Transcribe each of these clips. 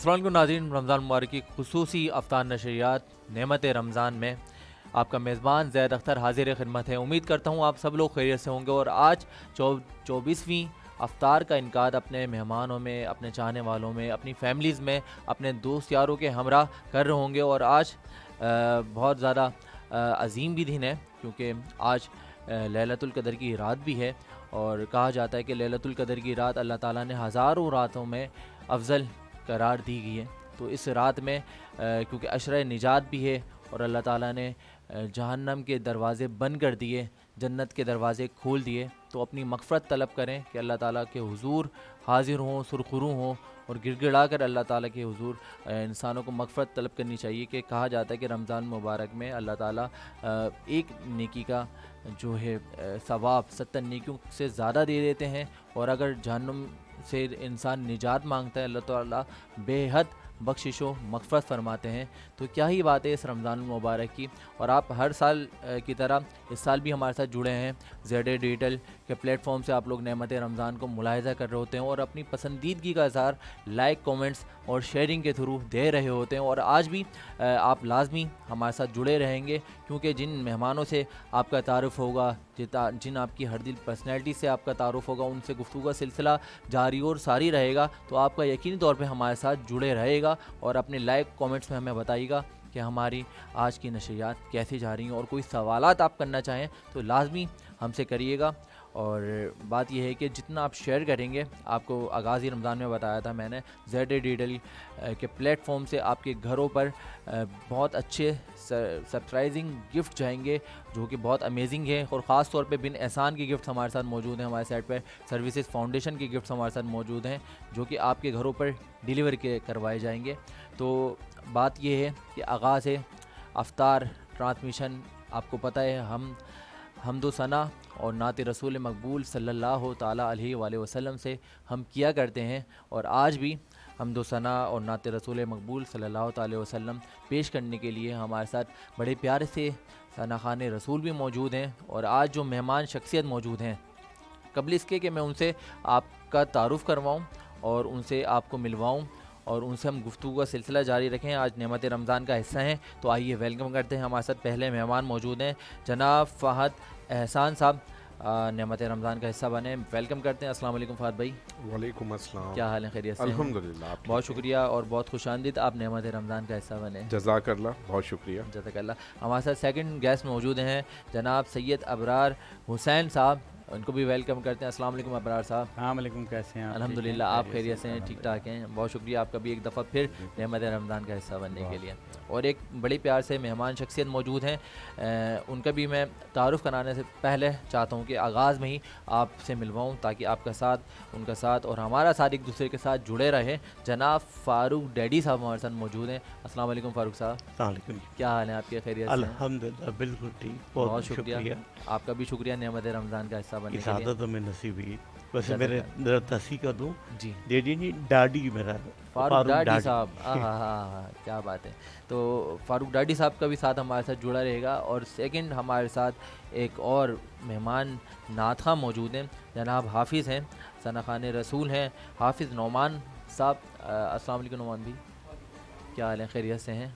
अस्सलाम वालेकुम नाज़रीन, रमज़ान मुबारक की खुसूसी अफ्तार नशरियात नेमत रमज़ान में आपका मेज़बान ज़ैद अख्तर हाजिर खिदमत है। उम्मीद करता हूँ आप सब लोग खैरियत से होंगे और आज 24वीं अफ्तार का इनकाद अपने मेहमानों में, अपने चाहने वालों में, अपनी फैमिलीज़ में, अपने दोस्त यारों के हमरा कर रहे होंगे। और आज बहुत ज़्यादा अजीम भी दिन है क्योंकि आज लैलतुल क़द्र की रात भी है। और कहा जाता है कि लैलतुल क़द्र की रात अल्लाह ताला ने हज़ारों रातों में अफजल करार दी गई है। तो इस रात में क्योंकि अशरा निजात भी है और अल्लाह ताला ने जहन्नम के दरवाज़े बंद कर दिए, जन्नत के दरवाज़े खोल दिए, तो अपनी मग़फ़रत तलब करें कि अल्लाह ताला के हुज़ूर हाज़िर हों, सुरखुरू हों और गिड़गिड़ा कर अल्लाह ताला के हुज़ूर इंसानों को मग़फ़रत तलब करनी चाहिए। कि कहा जाता है कि रमज़ान मुबारक में अल्लाह ताला एक नेकी का जो है सवाब 70 नेकियों से ज़्यादा दे देते हैं। और अगर जहन्नुम से इंसान निजात मांगता है, अल्लाह ताला बेहद बख्शिशो मग़फ़रत फ़रमाते हैं। तो क्या ही बात है इस रमज़ान मुबारक की। और आप हर साल की तरह इस साल भी हमारे साथ जुड़े हैं। ज़ेड डिजिटल के प्लेटफॉर्म से आप लोग नेमत रमज़ान को मुलाहिज़ा कर रहे होते हैं और अपनी पसंदीदगी का इज़हार लाइक, कमेंट्स और शेयरिंग के थ्रू दे रहे होते हैं। और आज भी आप लाजमी हमारे साथ जुड़े रहेंगे क्योंकि जिन मेहमानों से आपका तारुफ़ होगा, जिन आपकी हर दिल पर्सनैलिटी से आपका तारुफ़ होगा, उनसे गुफ्तगू का सिलसिला जारी और सारी रहेगा। तो आपका यकीनी तौर पे हमारे साथ जुड़े रहेगा और अपने लाइक कमेंट्स में हमें बताइएगा कि हमारी आज की नशरियात कैसी जा रही हैं। और कोई सवालात आप करना चाहें तो लाजमी हमसे करिएगा। और बात यह है कि जितना आप शेयर करेंगे, आपको आगाज़ ही रमज़ान में बताया था मैंने, ज़ेड डिजिटल के प्लेटफॉर्म से आपके घरों पर बहुत अच्छे सरप्राइजिंग गिफ्ट जाएंगे जो कि बहुत अमेजिंग है। और ख़ास तौर पे बिन एहसान के गिफ्ट हमारे साथ मौजूद हैं। हमारे साइट पर सर्विसेज फाउंडेशन के गिफ्ट हमारे साथ मौजूद हैं जो कि आपके घरों पर डिलीवर के करवाए जाएंगे। तो बात यह है कि आगाज़ है अफ्तार ट्रांसमिशन, आपको पता है हम हम्दो सना और नात रसूल मकबूल सल्लल्लाहु ताला अलैहि वसल्लम से हम किया करते हैं। और आज भी हम्दो सना और नात रसूल मकबूल सल्लल्लाहु ताला अलैहि वसल्लम पेश करने के लिए हमारे साथ बड़े प्यारे से सना खान रसूल भी मौजूद हैं। और आज जो मेहमान शख्सियत मौजूद हैं, कबल इसके कि मैं उनसे आपका तारुफ़ करवाऊँ और उनसे आपको मिलवाऊँ और उनसे हम गुफ्तगू का सिलसिला जारी रखें, आज नेमत रमज़ान का हिस्सा हैं। तो आइए वेलकम करते हैं। हमारे साथ पहले मेहमान मौजूद हैं जनाब फ़हद एहसान साहब, नेमत रमज़ान का हिस्सा बने। वेलकम करते हैं। अस्सलाम वालेकुम फ़हद भाई। वालेकुम अस्सलाम। क्या हाल है, खैरियत से? अल्हम्दुलिल्लाह। बहुत शुक्रिया और बहुत खुशामदीद आप नेमत रमज़ान का हिस्सा बने। जज़ाकल्लाह, बहुत शुक्रिया। जज़ाकल्लाह। हमारे साथ सेकंड गेस्ट मौजूद हैं जनाब सैयद अबरार हुसैन साहब, उनको भी वेलकम करते हैं। अस्सलाम वालेकुम अबरार साहब। हाँ वालेकुम, कैसे हैं आप? अल्हम्दुलिल्लाह, आप खैरियत से हैं? ठीक ठाक हैं, बहुत शुक्रिया आपका भी एक दफ़ा फिर नेमत रमज़ान का हिस्सा बनने के लिए। और एक बड़ी प्यार से मेहमान शख्सियत मौजूद हैं, उनका भी मैं तारुफ़ कराने से पहले चाहता हूँ कि आगाज़ में ही आपसे मिलवाऊँ ताकि आपका साथ, उनका साथ और हमारा साथ एक दूसरे के साथ जुड़े रहे। जनाब फ़ारूक डैडी साहब हमारे साथ मौजूद हैं। अस्सलाम वालेकुम फ़ारूक साहब। क्या हाल है आपके? खैरियत से? अल्हम्दुलिल्लाह, बिल्कुल ठीक। बहुत शुक्रिया। आपका भी शुक्रिया नेमत रमज़ान का हिस्सा बनने के लिए। तो मैं नसीब हुई। वैसे मेरे तसी कर दूँ जी, डैडी नहीं, डाडी मेरा फ़ारूक डाडी साहब। हाँ, क्या बात है। तो फ़ारूक डाडी साहब का भी साथ हमारे साथ जुड़ा रहेगा। और सेकंड हमारे साथ एक और मेहमान नात ख़ां मौजूद हैं, जनाब हाफिज़ हैं, सना खान रसूल हैं, हाफिज़ नौमान साहब। अस्सलाम वालेकुम नौमान भी, क्या हाल है? खैरियत से हैं?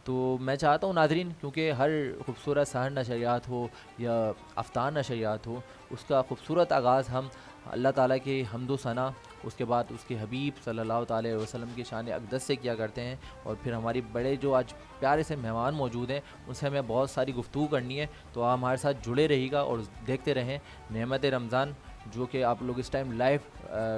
तो मैं चाहता हूँ नाज़रीन, क्योंकि हर खूबसूरत सहर नशरियात हो या अफ्तार नशरियात हो, उसका खूबसूरत आगाज़ हम अल्लाह ताला के हम्दो सना, उसके बाद उसके हबीब सल्लल्लाहु ताला अलैहि वसल्लम की शान अक़दस से किया करते हैं। और फिर हमारी बड़े जो आज प्यारे से मेहमान मौजूद हैं, उनसे हमें बहुत सारी गुफ्तगू करनी है। तो आप हमारे साथ जुड़े रहिएगा और देखते रहें नेमत रमज़ान, जो कि आप लोग इस टाइम लाइव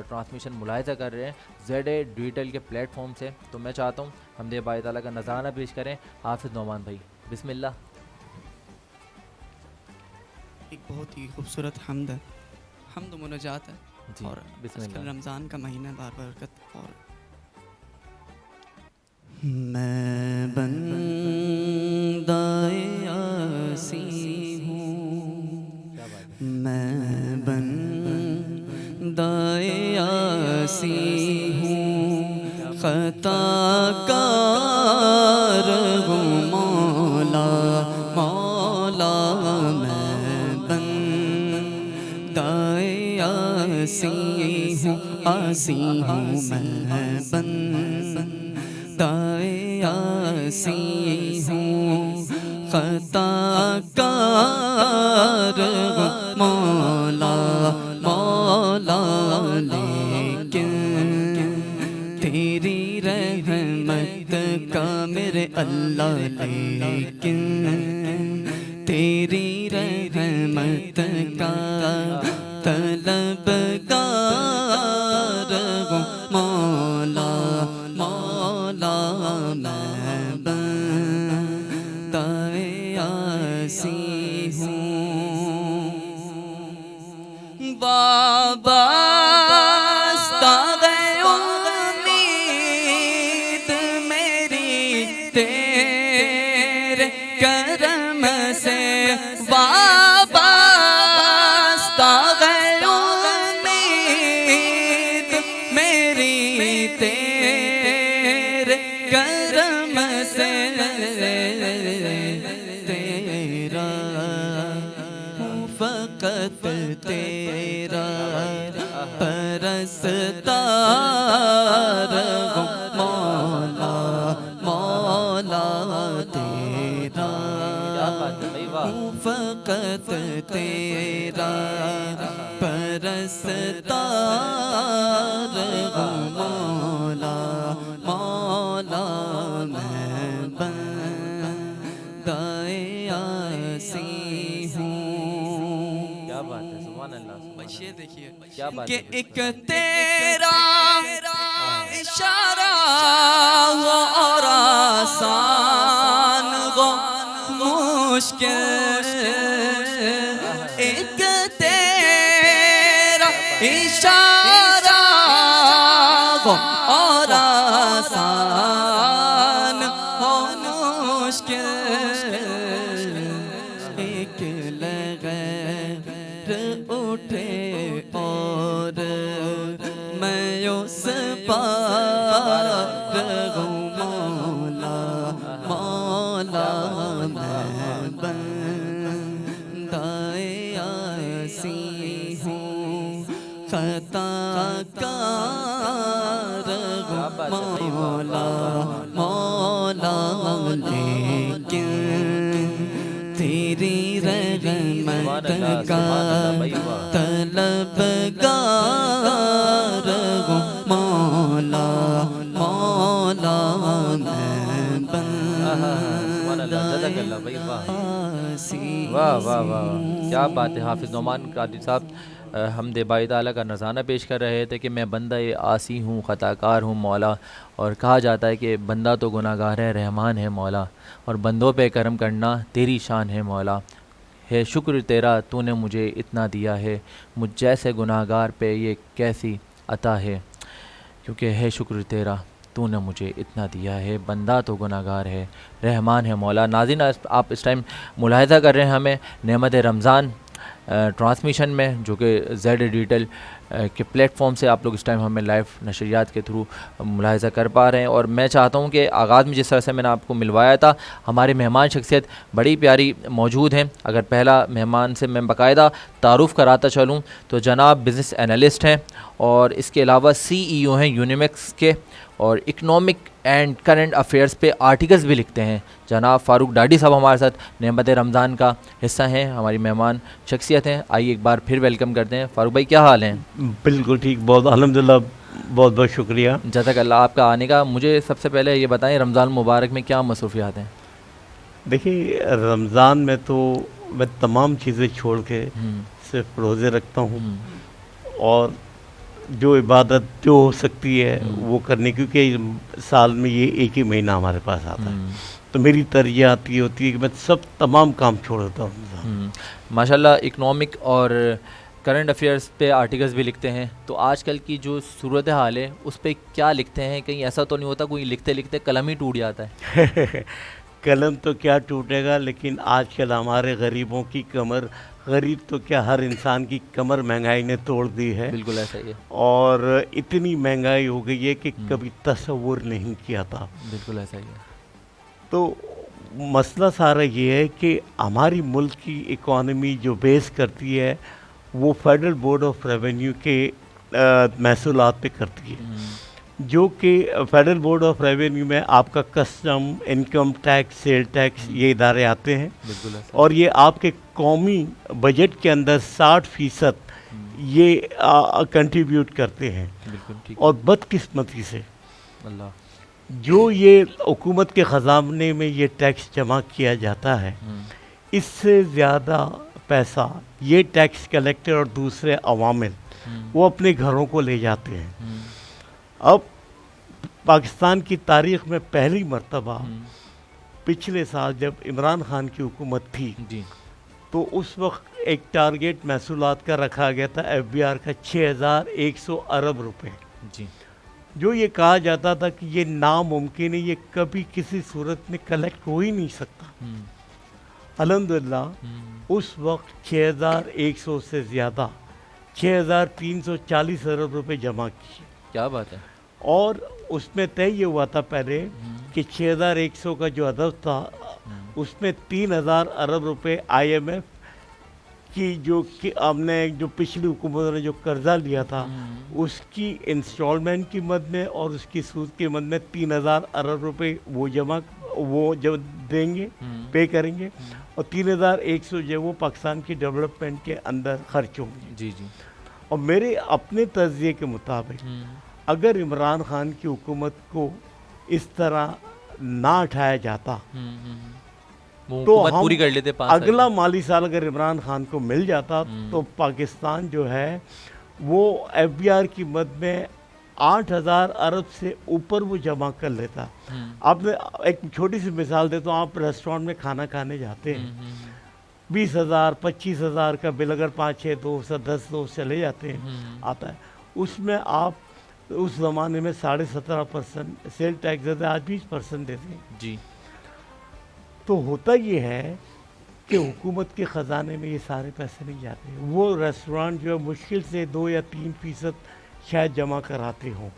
ट्रांसमिशन मुलाहिज़ा कर रहे हैं ज़ेड डिजिटल के प्लेटफॉर्म से। तो मैं चाहता हूँ हमदे बाई ताला का नज़राना पेश करें हाफिज़ नौमान भाई, बिस्मिल्लाह। एक बहुत ही खूबसूरत हम्द मुनाजात है जी, और आजकल रमज़ान का महीना बारबरकत। और मैं बंदाए आसी हूँ, मैं बंदाए आसी हूँ, ख़ताकार हूँ मौला मौला, मैं बंदाए आसी हूँ। आसी हूँ मैं बंदाए आसी हूँ खताकार हूँ मौला मौला लेकिन तेरी रहमत का मेरे अल्लाह लेकिन तेरी रहमत का तलबगार हूँ मौला मौला मैं बंदाए आसी हूँ बाबा तेरे करम से वाबस्ता है उम्मीद मेरी तेरे करम से तेरा फकत तेरा परस्तार हूँ मौला मौला तेरा फकत तेरा परस्तार हूँ मौला मौला मैं बंदाए आसी हूँ। क्या बात है, सुभान अल्लाह। बस ये देखिए क्या बात कि है, एक तेरा इशारा हो और आसान हो मुश्किल एक तेरा इशारा हो और आसान हो मुश्किल एक लहर उठे और मैं उस पार हूँ मौला मौला मैं बंदाए आसी हूँ खताकार हूँ मौला मौला लेकिन तेरी रहमत का तलबगार हूँ मौला मौला मैं बंदाए वाह वाह वाह, क्या बात है। हाफिज़ नौमान कादिर साहब हमदे बाई ताला का नज़ाना पेश कर रहे थे कि मैं बंदा आसी हूँ ख़ताकार हूँ मौला। और कहा जाता है कि बंदा तो गुनाहगार है, रहमान है मौला, और बंदों पे करम करना तेरी शान है मौला। है शुक्र तेरा तूने मुझे इतना दिया है, मुझ जैसे गुनाहगार पे ये कैसी अता है, क्योंकि है शुक्र तेरा तूने मुझे इतना दिया है, बंदा तो गुनाहगार है, रहमान है मौला। नाज़रीन, आप इस टाइम मुलाहिज़ा कर रहे हैं हमें नेमत रमज़ान ट्रांसमिशन में, जो कि जेड डिजिटल के प्लेटफॉर्म से आप लोग इस टाइम हमें लाइव नशरियात के थ्रू मुलाहिज़ा कर पा रहे हैं। और मैं चाहता हूं कि आगाज़ में जिस तरह से मैंने आपको मिलवाया था, हमारे मेहमान शख्सियत बड़ी प्यारी मौजूद हैं। अगर पहला मेहमान से मैं बाकायदा तारुफ़ कराता चलूं तो जनाब बिज़नेस एनालिस्ट हैं और इसके अलावा CEO हैं यूनिमेक्स के, और इकनॉमिक एंड करंट अफेयर्स पे आर्टिकल्स भी लिखते हैं। जनाब फ़ारूक डाडी साहब हमारे साथ नेमत रमज़ान का हिस्सा हैं, हमारी मेहमान शख्सियत हैं। आइए एक बार फिर वेलकम करते हैं। फ़ारूक भाई, क्या हाल हैं? बिल्कुल ठीक, बहुत अल्हम्दुलिल्लाह, बहुत बहुत शुक्रिया। जज़ाकल्लाह आपका आने का। मुझे सबसे पहले ये बताएं, रमज़ान मुबारक में क्या मसरूफ़ियात हैं? देखिए, रमज़ान में तो मैं तमाम चीज़ें छोड़ के सिर्फ रोज़े रखता हूँ और जो इबादत जो हो सकती है वो करने, क्योंकि साल में ये एक ही महीना हमारे पास आता है, तो मेरी तरजीहात ये होती है कि मैं सब तमाम काम छोड़ देता हूँ। माशाल्लाह, इकनॉमिक और करंट अफेयर्स पे आर्टिकल्स भी लिखते हैं, तो आजकल की जो सूरत हाल है उस पर क्या लिखते हैं? कहीं ऐसा तो नहीं होता कोई लिखते लिखते कलम ही टूट जाता है? कलम तो क्या टूटेगा, लेकिन आजकल हमारे गरीबों की कमर, गरीब तो क्या हर इंसान की कमर महंगाई ने तोड़ दी है। बिल्कुल ऐसा ही है। और इतनी महंगाई हो गई है कि कभी तसव्वुर नहीं किया था। बिल्कुल ऐसा ही है। तो मसला सारा ये है कि हमारी मुल्क की इकॉनमी जो बेस करती है वो फेडरल बोर्ड ऑफ रेवेन्यू के महसूलात पे करती है, जो कि फेडरल बोर्ड ऑफ रेवेन्यू में आपका custom, income tax, sale tax, ये इदारे आते हैं। बिल्कुल ऐसा। और ये आपके कौमी बजट के अंदर 60% ये कंट्रीब्यूट करते हैं। बिल्कुल ठीक। और बदकिस्मती से अल्लाह। जो ये हुकूमत के ख़जाने में ये टैक्स जमा किया जाता है, इससे ज़्यादा पैसा ये टैक्स कलेक्टर और दूसरे अवामिल वो अपने घरों को ले जाते हैं। अब पाकिस्तान की तारीख़ में पहली मर्तबा पिछले साल जब इमरान खान की हुकूमत थी जी। तो उस वक्त एक टारगेट महसूलात का रखा गया था FBR का 6100 अरब रुपए, जी। जो ये कहा जाता था कि ये नामुमकिन है, ये कभी किसी सूरत में कलेक्ट हो ही नहीं सकता। अल्हम्दुलिल्लाह उस वक्त 6100 से ज़्यादा 6340 अरब रुपए जमा किए। क्या बात है। और उसमें तय ये हुआ था पहले कि 6100 का जो अदद था उसमें 3000 अरब रुपए IMF की जो कि हमने जो पिछली हुकूमत ने जो कर्जा लिया था उसकी इंस्टॉलमेंट की मद में और उसकी सूद की मद में 3000 अरब रुपए वो जब देंगे, पे करेंगे, और 3100 जो वो पाकिस्तान की डेवलपमेंट के अंदर खर्च होंगे। जी जी। और मेरे अपने तज़िये के मुताबिक अगर इमरान खान की हुकूमत को इस तरह ना उठाया जाता तो हम पूरी कर लेते 5 साल अगला माली साल अगर इमरान खान को मिल जाता तो पाकिस्तान जो है वो FBR की मद में 8000 अरब से ऊपर वो जमा कर लेता। आपने एक छोटी सी मिसाल देता हूँ, आप रेस्टोरेंट में खाना खाने जाते हैं, 20,000 25,000 का बिल अगर 5-6 दोस्त 10 दोस्त चले जाते हैं आता है, उसमें आप उस ज़माने में 17.5% सेल टैक्स देते, आज 20% देते हैं जी। तो होता ये है कि हुकूमत के ख़जाने में ये सारे पैसे नहीं जाते, वो रेस्टोरेंट जो है मुश्किल से 2 या 3% शायद जमा कराते हों।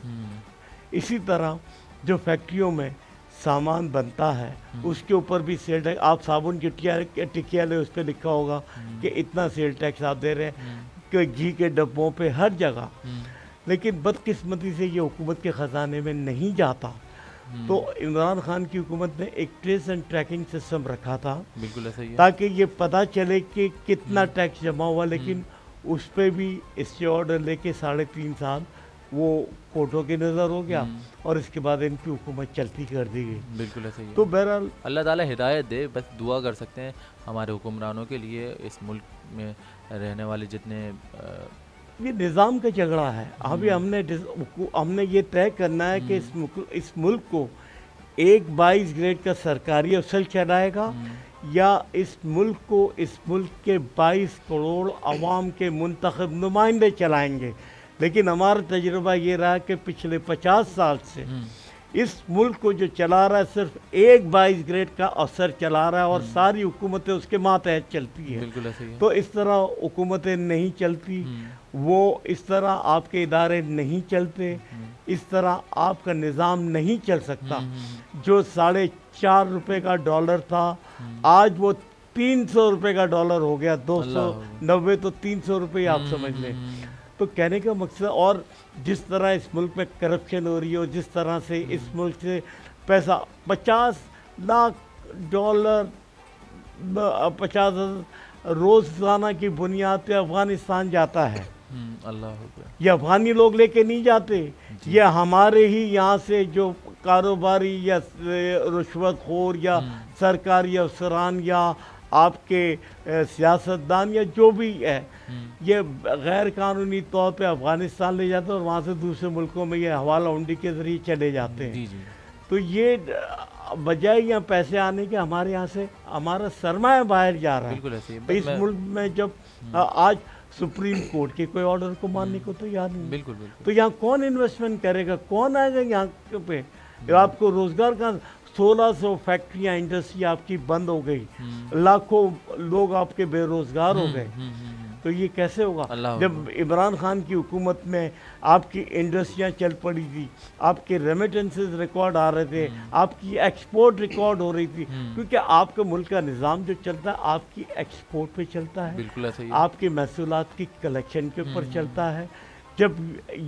इसी तरह जो फैक्ट्रियों में सामान बनता है उसके ऊपर भी सेल टैक्स, आप साबुन की टिकिया ले, उस पर लिखा होगा कि इतना सेल टैक्स आप दे रहे हैं, कि घी के डब्बों पे हर जगह। लेकिन बदकिस्मती से ये हुकूमत के ख़जाने में नहीं जाता। तो इमरान खान की हुकूमत ने एक ट्रेस एंड ट्रैकिंग सिस्टम रखा था, बिल्कुल ऐसा ही है, ताकि ये पता चले कि कितना टैक्स जमा हुआ, लेकिन उस पर भी इससे ऑर्डर लेके 3.5 साल वो कोर्टों की नज़र हो गया और इसके बाद इनकी हुकूमत चलती कर दी गई। बिल्कुल ऐसा ही है। तो बहरहाल अल्लाह ताला हिदायत दे, बस दुआ कर सकते हैं हमारे हुक्मरानों के लिए, इस मुल्क में रहने वाले जितने ये निज़ाम का झगड़ा है। अभी हमने ये तय करना है कि इस मुल्क को एक 22 ग्रेड का सरकारी अफसर चलाएगा या इस मुल्क को, इस मुल्क के 22 करोड़ अवाम के मुंतखब नुमाइंदे चलाएंगे। लेकिन हमारा तजुर्बा ये रहा कि पिछले 50 साल से इस मुल्क को जो चला रहा है सिर्फ एक 22 ग्रेड का अफसर चला रहा है और सारी हुकूमतें उसके मातहत चलती है। बिल्कुल ऐसा ही है। तो इस तरह हुकूमतें नहीं चलती, वो इस तरह आपके इदारे नहीं चलते, इस तरह आपका निज़ाम नहीं चल सकता। जो 4.5 रुपये का डॉलर था आज वो 300 रुपये का डॉलर हो गया, 290 तो 300 रुपये आप समझ लें। तो कहने का मकसद, और जिस तरह इस मुल्क में करप्शन हो रही है और जिस तरह से इस मुल्क से पैसा 50 लाख डॉलर 50 रोज़ाना की बुनियाद पे अफ़गानिस्तान जाता है, अल्लाह ये अफ़गानी लोग लेके नहीं जाते, ये हमारे ही यहाँ से जो कारोबारी या रुश्वतखोर या सरकारी अफसरान या आपके सियासतदान या जो भी है, ये गैर कानूनी तौर पे अफ़गानिस्तान ले जाते हैं और वहाँ से दूसरे मुल्कों में ये हवाला हुंडी के ज़रिए चले जाते हैं। जी जी। तो ये बजाय यहाँ पैसे आने के हमारे यहाँ से हमारा सरमाया बाहर जा रहा है। बिल्कुल ऐसे ही है। इस मुल्क में जब आज सुप्रीम कोर्ट के कोई ऑर्डर को मानने को तो याद नहीं, बिल्कुल बिल्कुल। तो यहाँ कौन इन्वेस्टमेंट करेगा, कौन आएगा यहाँ पे? आपको रोज़गार का 1600 फैक्ट्रियाँ इंडस्ट्री आपकी बंद हो गई, लाखों लोग आपके बेरोज़गार हो गए, तो ये कैसे होगा? जब इमरान खान की हुकूमत में आपकी इंडस्ट्रियाँ चल पड़ी थी, आपके रेमिटेंसेस रिकॉर्ड आ रहे थे, आपकी एक्सपोर्ट रिकॉर्ड हो रही थी, क्योंकि आपके मुल्क का निज़ाम जो चलता है आपकी एक्सपोर्ट पे चलता है, बिल्कुल ऐसा ही है। आपके महसूलात की कलेक्शन के ऊपर चलता है। जब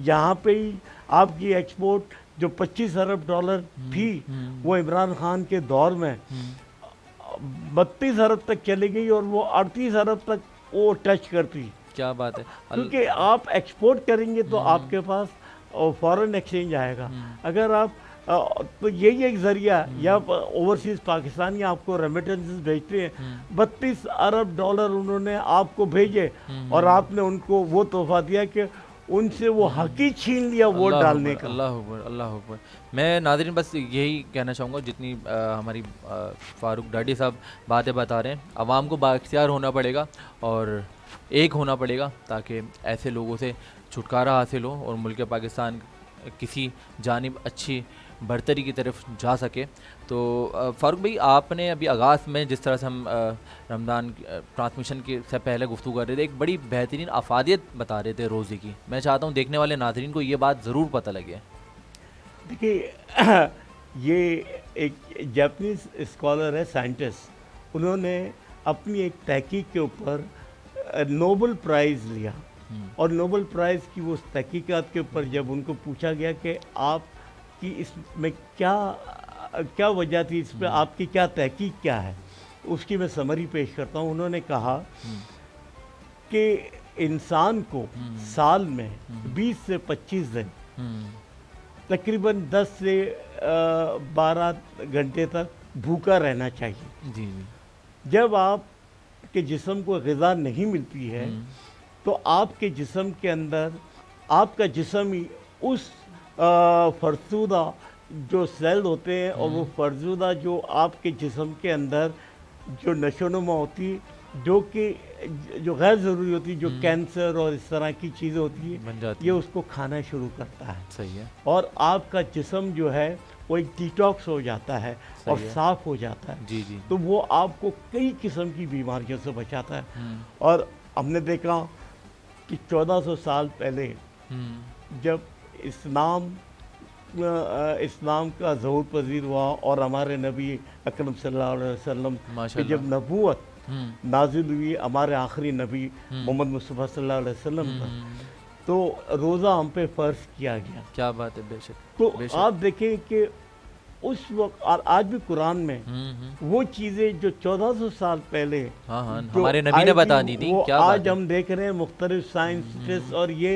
यहाँ पे ही आपकी एक्सपोर्ट जो 25 अरब डॉलर थी वो इमरान खान के दौर में 32 अरब तक चली गई और वो 38 अरब तक वो टच करती। क्या बात है। क्योंकि आप एक्सपोर्ट करेंगे तो आपके पास फॉरेन एक्सचेंज आएगा। अगर आप तो यही एक जरिया, या ओवरसीज पाकिस्तानी आपको रेमिटेंसेस भेजते हैं, 32 अरब डॉलर उन्होंने आपको भेजे और आपने उनको वो तोहफा दिया कि उनसे वो हक ही छीन लिया वोट डालने का। अल्लाह अकबर, अल्लाह अकबर। मैं नाज़रीन बस यही कहना चाहूँगा, जितनी हमारी फ़ारूक डाडी साहब बातें बता रहे हैं, आवाम को बाइख्तियार होना पड़ेगा और एक होना पड़ेगा ताकि ऐसे लोगों से छुटकारा हासिल हो और मुल्क पाकिस्तान किसी जानिब अच्छी बढ़तरी की तरफ जा सके। तो फ़ारूक भाई, आपने अभी आगाज़ में जिस तरह से हम रमज़ान ट्रांसमिशन के से पहले गुफ्तगू कर रहे थे, एक बड़ी बेहतरीन अफादियत बता रहे थे रोज़े की। मैं चाहता हूँ देखने वाले नाज़रीन को ये बात ज़रूर पता लगे। देखिए, ये एक जापानीज़ स्कॉलर है, साइंटिस्ट, उन्होंने अपनी एक तहकीक के ऊपर नोबेल प्राइज़ लिया और नोबेल प्राइज़ की वो तहकीकात के ऊपर जब उनको पूछा गया कि आप कि इसमें क्या वजह थी, इस पर आपकी क्या तहकीक क्या है, उसकी मैं समरी पेश करता हूँ। उन्होंने कहा कि इंसान को साल में 20 से 25 दिन तकरीबन 10 से 12 घंटे तक भूखा रहना चाहिए। जी। जब आपके जिस्म को ग़िज़ा नहीं मिलती है तो आपके जिस्म के अंदर आपका जिस्म ही उस फरसुदा जो सेल होते हैं और वो फरसुदा जो आपके जिस्म के अंदर जो नशोनुमा होती, जो कि जो गैर ज़रूरी होती, जो कैंसर और इस तरह की चीज़ें होती है, ये उसको खाना शुरू करता है। सही है। और आपका जिस्म जो है वो एक डिटॉक्स हो जाता है और साफ़ हो जाता है। जी जी। तो वो आपको कई किस्म की बीमारियों से बचाता है। और हमने देखा कि 1400 साल पहले जब इस्लाम का ज़हूर पजीर हुआ और हमारे नबी अकरम सल्लल्लाहु अलैहि वसल्लम की जब नबूवत नाजिल हुई, हमारे आखिरी नबी मोहम्मद मुस्तफ़ा सल्लल्लाहु अलैहि वसल्लम का, तो रोज़ा हम पे फ़र्ज़ किया गया। क्या बात है। बेशक। तो आप देखें कि उस वक्त और आज भी कुरान में वो चीज़ें जो 1400 साल पहले हमारे नबी ने बता दी थी, क्या आज हम देख रहे हैं मुख्तलिफ साइंस और ये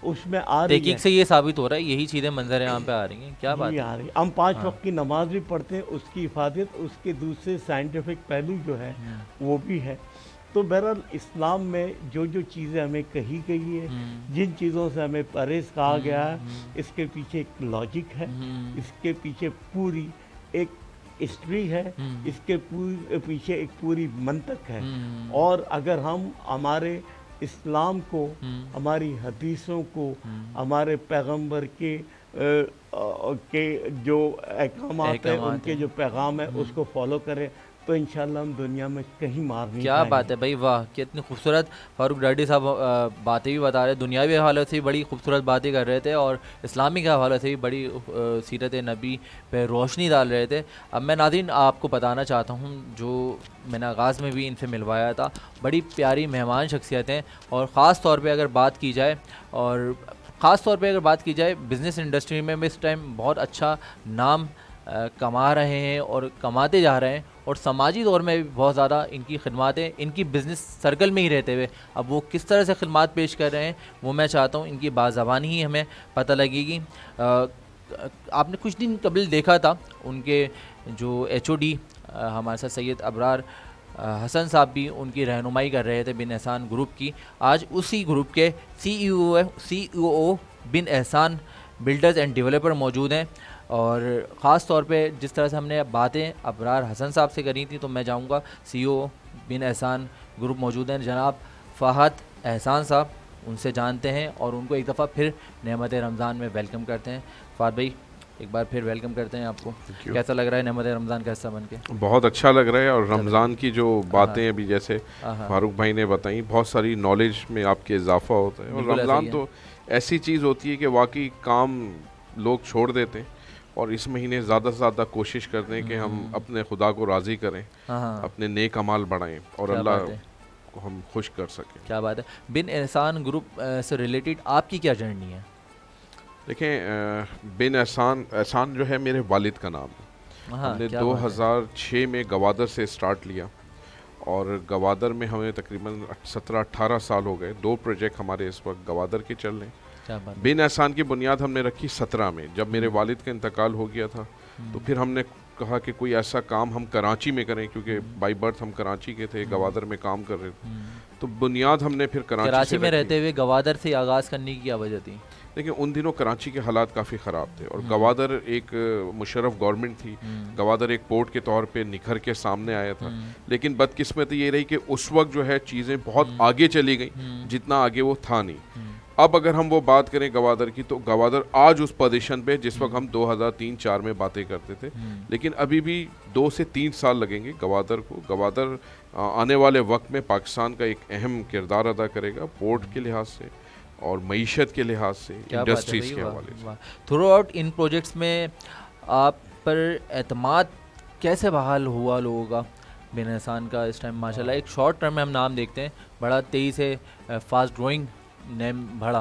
उसमें आ रही है। तहकीक से ये साबित हो रहा है, यही चीज़ें मंजर यहाँ पे आ रही हैं। क्या बात आ रही है। हम 5 वक्त की नमाज भी पढ़ते हैं, उसकी हिफाजत, उसके दूसरे साइंटिफिक पहलू जो है वो भी है। तो बहरहाल इस्लाम में जो जो चीज़ें हमें कही गई है, जिन चीज़ों से हमें परहेज़ कहा गया है, इसके पीछे एक लॉजिक है, इसके पीछे पूरी एक हिस्ट्री है, इसके पीछे एक पूरी मंतक है। और अगर हम हमारे इस्लाम को, हमारी हदीसों को, हमारे पैगंबर के जो अहकामात हैं, उनके जो पैगाम है, उसको फॉलो करें तो इंशाल्लाह हम दुनिया में कहीं मार नहीं क्या बात है भाई, वाह, कितनी खूबसूरत फ़ारूक डाडी साहब बातें भी बता रहे, दुनियावी हवाले से भी बड़ी खूबसूरत बातें कर रहे थे और इस्लामी के हवाले से भी बड़ी सीरत नबी पे रोशनी डाल रहे थे। अब मैं नाज़रीन आपको बताना चाहता हूँ, जो मैंने आगाज़ में भी इनसे मिलवाया था, बड़ी प्यारी मेहमान शख्सियतें, और ख़ास तौर पे अगर बात की जाए बिज़नेस इंडस्ट्री में इस टाइम बहुत अच्छा नाम कमा रहे हैं और कमाते जा रहे हैं, और समाजी तौर में भी बहुत ज़्यादा इनकी खिदमतें, इनकी बिज़नेस सर्कल में ही रहते हुए अब वो किस तरह से खिदमत पेश कर रहे हैं, वो मैं चाहता हूँ इनकी बाज़बानी ही हमें पता लगेगी। आपने कुछ दिन कबल देखा था उनके जो HOD हमारे साथ सैयद अबरार हसन साहब भी उनकी रहनुमाई कर रहे थे बिन एहसान ग्रुप की। आज उसी ग्रुप के CEO बिन एहसान बिल्डर्स एंड डेवलपर मौजूद हैं, और ख़ास तौर पे जिस तरह से हमने बातें अबरार हसन साहब से करी थी, तो मैं जाऊंगा CEO बिन एहसान ग्रुप मौजूद हैं जनाब फ़हद एहसान साहब, उनसे जानते हैं और उनको एक दफ़ा फिर नेमत रमज़ान में वेलकम करते हैं। फ़हद भाई, एक बार फिर वेलकम करते हैं आपको। कैसा लग रहा है नेमत रमज़ान का हिस्सा बन के? बहुत अच्छा लग रहा है, और रमज़ान की जो बातें अभी जैसे फारूक भाई ने बताई, बहुत सारी नॉलेज में आपके इजाफा होता है। और रमज़ान तो ऐसी चीज़ होती है कि वाकई काम लोग छोड़ देते हैं और इस महीने ज़्यादा से ज़्यादा कोशिश करते हैं कि हम अपने खुदा को राज़ी करें, अपने नेक अमाल बढ़ाएं, और को हम खुश कर सकें। क्या बात है। बिन एहसान ग्रुप से रिलेटेड आपकी क्या जर्नी है? देखें, बिन एहसान जो है मेरे वालिद का नाम है। हाँ, हमने क्या बात है। 2006 में गवादर से स्टार्ट लिया और गवादर में हमें तकरीबन 17-18 साल हो गए। 2 प्रोजेक्ट हमारे इस वक्त गवादर के चल रहे हैं। क्या बात है। बिन एहसान की बुनियाद हमने रखी 17 में, जब मेरे वालिद का इंतकाल हो गया था। तो फिर हमने कहा कि कोई ऐसा काम हम कराची में करें, क्योंकि बाई बर्थ हम कराची के थे, गवादर में काम कर रहे थे। तो बुनियाद हमने फिर कराची में रहते हुए गवादर से आगाज़ करने की क्या वजह थी? देखिए, उन दिनों कराची के हालात काफ़ी ख़राब थे और गवादर एक मुशर्रफ गवर्नमेंट थी। गवादर एक पोर्ट के तौर पे निखर के सामने आया था, लेकिन बदकिस्मती ये रही कि उस वक्त जो है चीज़ें बहुत आगे चली गई, जितना आगे वो था नहीं। अब अगर हम वो बात करें गवादर की, तो गवादर आज उस पोजीशन पे जिस वक्त हम 2003-04 में बातें करते थे, लेकिन अभी भी 2 से 3 साल लगेंगे गवादर को। गवादर आने वाले वक्त में पाकिस्तान का एक अहम किरदार अदा करेगा, पोर्ट के लिहाज से और मईशत के लिहाज से, इंडस्ट्रीज के हवाले से। थ्रू आउट इन प्रोजेक्ट्स में आप पर एतमाद कैसे बहाल हुआ लोगों का? बिन एहसान का इस टाइम माशाल्लाह एक शॉर्ट टर्म में हम नाम देखते हैं, बड़ा तेज़ी से फास्ट ग्रोइंग नेम बढ़ा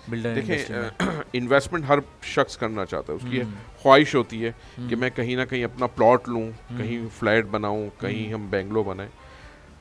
बिल्डर। देखिए, इन्वेस्टमेंट हर शख्स करना चाहता है, उसकी ख्वाहिश होती है कि मैं कहीं ना कहीं अपना प्लॉट लूँ, कहीं फ्लैट बनाऊँ, कहीं हम बेंगलो बनाएं।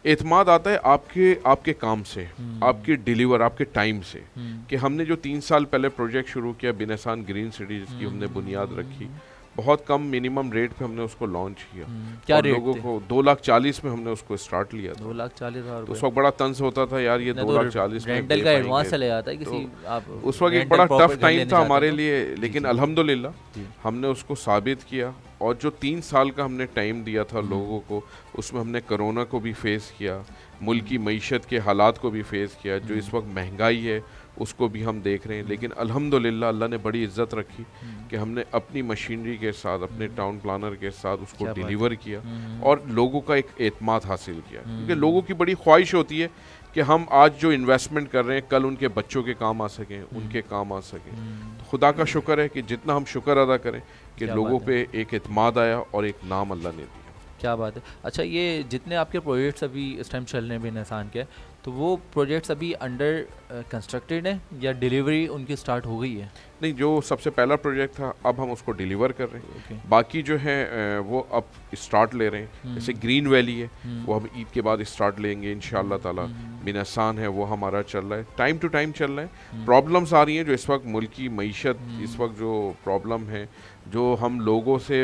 एतमाद आता है आपके काम से, आपके डिलीवर, आपके टाइम से। कि हमने जो 3 साल पहले प्रोजेक्ट शुरू किया बिन एहसान ग्रीन सिटी, जिसकी हमने बुनियाद रखी, बहुत कम मिनिमम रेट पे हमने उसको लॉन्च किया। क्या और रेट लोगों को 2,40,000 में हमने उसको स्टार्ट लिया था। 2,40,000 तो उस वक्त बड़ा तंज होता था यार, ये 2,40,000 में रेंटल का एडवांस चले जाता है किसी तो आप उस वक्त एक बड़ा टफ टाइम था हमारे लिए, लेकिन अल्हम्दुलिल्लाह हमने उसको साबित किया। और जो 3 साल का हमने टाइम दिया था लोगों को, उसमें हमने कोरोना को भी फेस किया, मुल्क की मईशत के हालात को भी फेस किया, जो इस वक्त महंगाई है उसको भी हम देख रहे हैं। लेकिन अल्हम्दुलिल्लाह अल्लाह ने बड़ी इज्जत रखी कि हमने अपनी मशीनरी के साथ, अपने टाउन प्लानर के साथ उसको डिलीवर किया और लोगों का एक एतमाद हासिल किया। क्योंकि लोगों की बड़ी ख्वाहिश होती है कि हम आज जो इन्वेस्टमेंट कर रहे हैं कल उनके बच्चों के काम आ सकें, उनके काम आ सकें। तो खुदा का शुक्र है कि जितना हम शुक्र अदा करें कि लोगों पे एक एतमाद आया और एक नाम अल्लाह ने दिया। क्या बात है। अच्छा, ये जितने आपके प्रोजेक्ट्स अभी इस टाइम चल रहे हैं बिन एहसान के, तो वो प्रोजेक्ट्स अभी अंडर कंस्ट्रक्टेड हैं या डिलीवरी उनकी स्टार्ट हो गई है? नहीं, जो सबसे पहला प्रोजेक्ट था अब हम उसको डिलीवर कर रहे हैं। बाकी जो है वो अब स्टार्ट ले रहे हैं। जैसे ग्रीन वैली है, वो हम ईद के बाद स्टार्ट लेंगे इंशाअल्लाह ताला। बिन एहसान है, वो हमारा चल रहा है, टाइम टू टाइम चल रहा है। प्रॉब्लम्स आ रही हैं जो इस वक्त मुल्क की मईशत, इस वक्त जो प्रॉब्लम है, जो हम लोगों से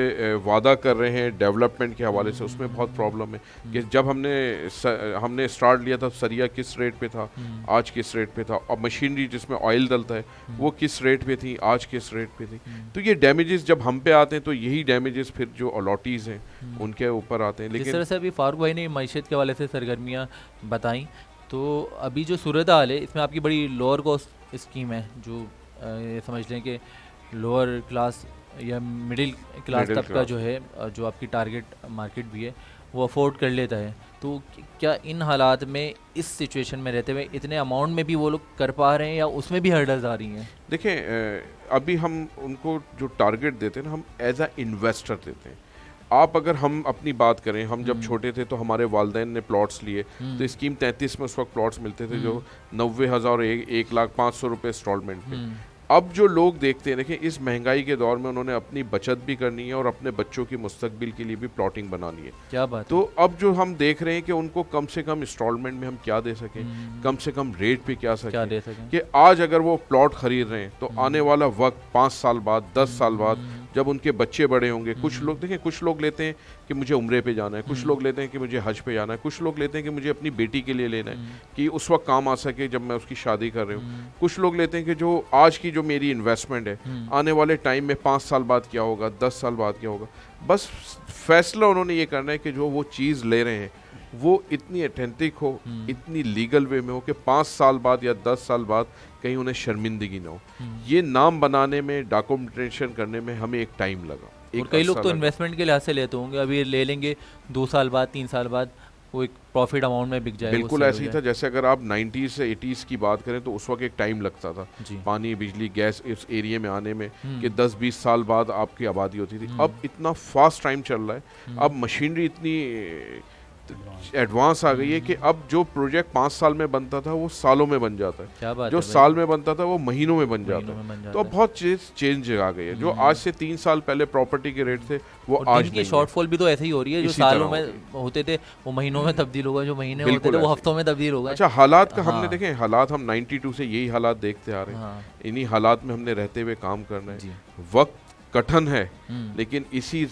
वादा कर रहे हैं डेवलपमेंट के हवाले से, उसमें बहुत प्रॉब्लम है। कि जब हमने स्टार्ट लिया था, सरिया किस रेट पे था, आज किस रेट पे था, और मशीनरी जिसमें ऑयल डलता है वो किस रेट पे थी, आज किस रेट पे थी। तो ये डैमेजेस जब हम पे आते हैं तो यही डैमेजेस फिर जो अलॉटीज़ हैं उनके ऊपर आते हैं। जिस लेकिन तरह से अभी फारूक भाई ने मईशत के हवाले से सरगर्मियाँ बताई, तो अभी जो सूरत हाल है इसमें आपकी बड़ी लोअर कॉस्ट स्कीम है, जो ये समझ लें कि लोअर क्लास या मिडिल क्लास तबका जो है, जो आपकी टारगेट मार्केट भी है, वो अफोर्ड कर लेता है। तो क्या इन हालात में, इस सिचुएशन में रहते हुए इतने अमाउंट में भी वो लोग कर पा रहे हैं या उसमें भी हर्डल्स आ रही हैं? देखें, अभी हम उनको जो टारगेट देते हैं ना, हम एज अ इन्वेस्टर देते हैं। आप अगर हम अपनी बात करें, हम जब छोटे थे तो हमारे वालदैन ने प्लॉट्स लिए, तो स्कीम 33 में उस वक्त प्लॉट्स मिलते थे जो 90,000 1,05,000 रुपये इंस्टॉलमेंट पे। अब जो लोग देखते हैं, देखें इस महंगाई के दौर में उन्होंने अपनी बचत भी करनी है और अपने बच्चों की मुस्तकबिल के लिए भी प्लॉटिंग बनानी है। क्या बात तो अब जो हम देख रहे हैं कि उनको कम से कम इंस्टॉलमेंट में हम क्या दे सकें, कम से कम रेट पे क्या दे सकें कि आज अगर वो प्लॉट खरीद रहे हैं तो आने वाला वक्त 5 साल बाद, 10 साल बाद, जब उनके बच्चे बड़े होंगे, कुछ लोग देखें, कुछ लोग लेते हैं कि मुझे उम्रे पे जाना है, कुछ लोग लेते हैं कि मुझे हज पे जाना है, कुछ लोग लेते हैं कि मुझे अपनी बेटी के लिए लेना है कि उस वक्त काम आ सके जब मैं उसकी शादी कर रही हूँ। कुछ लोग लेते हैं कि जो आज की जो मेरी इन्वेस्टमेंट है, आने वाले टाइम में 5 साल बाद क्या होगा, 10 साल बाद क्या होगा। बस फैसला उन्होंने ये करना है कि जो वो चीज़ ले रहे हैं वो इतनी ऑथेंटिक हो, इतनी लीगल वे में हो कि 5 साल बाद या 10 साल बाद कहीं उन्हें शर्मिंदगी ना हो। ये नाम बनाने में, डॉक्यूमेंटेशन करने में हमें एक टाइम लगा। और कई लोग तो इन्वेस्टमेंट के लिहाज से लेते होंगे, अभी ले लेंगे 2 साल बाद, 3 साल बाद वो एक प्रॉफिट अमाउंट में बिक जाएगा। बिल्कुल ऐसे ही था। जैसे अगर आप 90s से 80s की बात करें तो उस वक्त एक टाइम लगता था पानी, बिजली, गैस इस एरिया में आने में कि 10-20 साल बाद आपकी आबादी होती थी। अब इतना फास्ट टाइम चल रहा है, अब मशीनरी इतनी एडवांस आ गई है कि अब जो प्रोजेक्ट 5 साल में बनता था वो सालों में बन जाता है, क्या बात जो है साल में बनता था वो महीनों में बन जाता महीनों में बन है। जाता तो अब है। बहुत चेंज आ गई है। जो आज से 3 साल पहले प्रॉपर्टी के रेट थे वो और आज दिन की नहीं है। शॉर्टफॉल भी तो ऐसे ही हो रही है, जो इसी सालों तरह में होते थे वो महीनों में तब्दील हो गए, जो महीने होते बिल्कुल थे वो ऐसे। हफ्तों में तब्दील हो गए। अच्छा, हालात का हमने हाँ। देखे, हालात हम 92 से यही हालात देखते आ रहे हैं। हाँ इन्हीं हालात में हमने रहते हुए काम करना जी। है। वक्त कठिन है, हम्म, लेकिन इसी